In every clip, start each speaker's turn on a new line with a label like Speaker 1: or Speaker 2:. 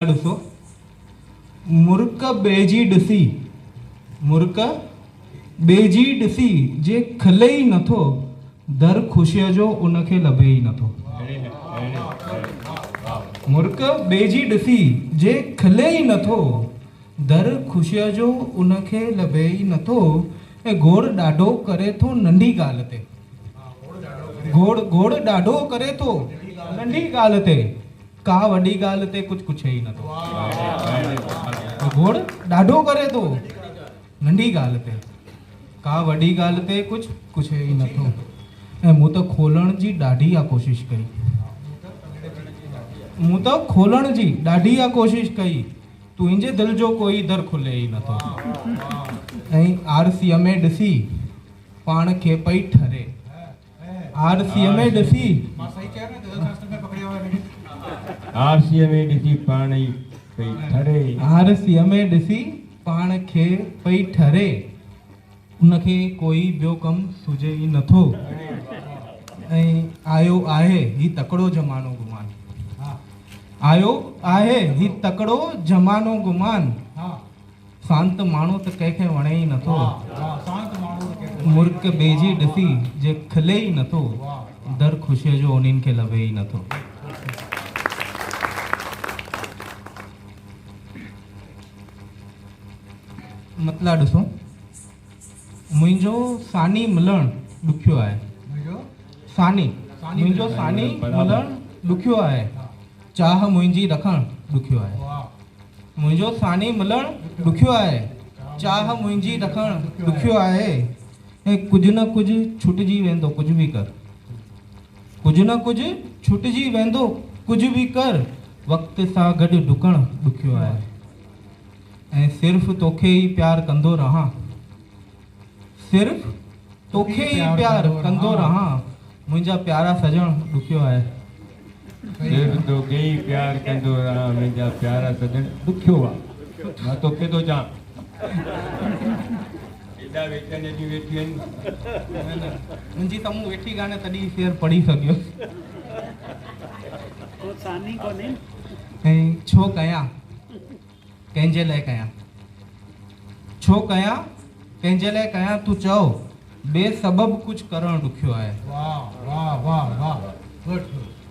Speaker 1: ॾिसो, मुर्क बेजी ॾिसी, मुर्क बेजी ॾिसी जे खले ई नथो, दर ख़ुशीअ जो उनखे लभे ई नथो। मुर्क बेजी ॾिसी जे खले ई नथो, दर ख़ुशीअ जो उनखे लभे ई नथो। ऐं घोड़ ॾाढो करे थो नंढी ॻाल्हि ते, घोड़ ॾाढो करे थो नंढी ॻाल्हि ते, का वॾी ॻाल्हि ते कुझु पुछे ई नथो। घोड़ ॾाढो करे थो नंढी ॻाल्हि ते, का वॾी ॻाल्हि ते कुझु पुछे ई नथो। ऐं मूं त खोलण जी ॾाढी आहे कोशिशि कई, मूं त खोलण जी ॾाढी आहे कोशिशि कई, तुंहिंजे दिलि जो कोई दर खुले ई नथो। ऐं आरसीअ में ॾिसी पाण खे पई ठरे, आरसीअ में ॾिसी,
Speaker 2: आरसीअ में ॾिसी पाण ई पई ठरे,
Speaker 1: आरसीअ में ॾिसी पाण खे पई ठरे, उनखे कोई ॿियो कमु सुझे ई नथो। ऐं आयो आहे ही तकिड़ो ज़मानो गुमान, आयो आहे ही तकिड़ो ज़मानो गुमान, शांत माण्हू त कंहिंखे वणे ई नथो। मुर्क बेजी ॾिसी जे खिले ई नथो, दर ख़ुशीअ जो उन्हनि खे लभे ई नथो। मतिलबु ॾिसो, मुंहिंजो सानी मिलणु ॾुखियो आहे, मुंहिंजो सानी मिलणु ॾुखियो आहे, चाह मुंहिंजी रखणु ॾुखियो आहे। मुंहिंजो सानी मिलणु ॾुखियो आहे, चाह मुंहिंजी रखणु ॾुखियो आहे। ऐं कुझु न कुझु छुटिजी वेंदो, कुझु बि कर, कुझु न कुझु छुटिजी वेंदो, कुझु बि कर, वक़्त सां गॾु डुकणु ॾुखियो आहे। ऐं सिर्फ़ु तोखे ई प्यार कंदो रहां, सिर्फ़ु तोखे ई प्यार कंदो रहां, मुंहिंजा प्यारा सजण ॾुखियो आहे।
Speaker 2: सिर्फ़ु तोखे ई प्यार कंदो रहां, मुंहिंजा प्यारा सजण ॾुखियो आहे। मां तोखे थो चवां, एॾा वेठनि जी वेठी आहिनि,
Speaker 1: मुंहिंजी त मूं वेठी कान्हे तॾहिं शेर पढ़ी सघियो। ऐं छो कयां कंहिंजे लाइ कयां, छो कयां कंहिंजे लाइ कयां, तूं चओ बेसबब कुझु करणु ॾुखियो आहे।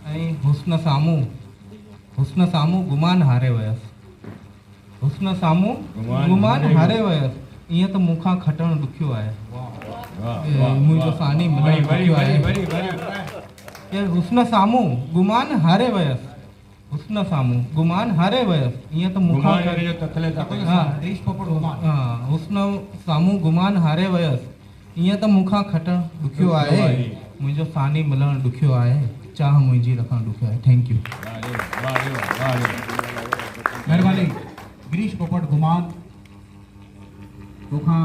Speaker 1: ऐं हुस्न साम्हूं गुमान हारे वियसि, हुस्न साम्हूं गुमान हारे वियसि, ईअं त मूंखां खटणु ॾुखियो आहे। मुंहिंजो सानी मिलणु ॾुखियो आहे। हुस्न साम्हूं गुमान हारे वियसि, हुस्न साम्हूं गुमान हारे वियसि, ईअं त मूंखां, हुस्न साम्हूं गुमान हारे वियसि, ईअं त मूंखां खटणु ॾुखियो आहे। मुंहिंजो सानी मिलणु ॾुखियो आहे, चाह मुंहिंजी रखणु ॾुखियो आहे। Thank U.
Speaker 3: महिरबानी गिरीश पोपट गुमान, तोखां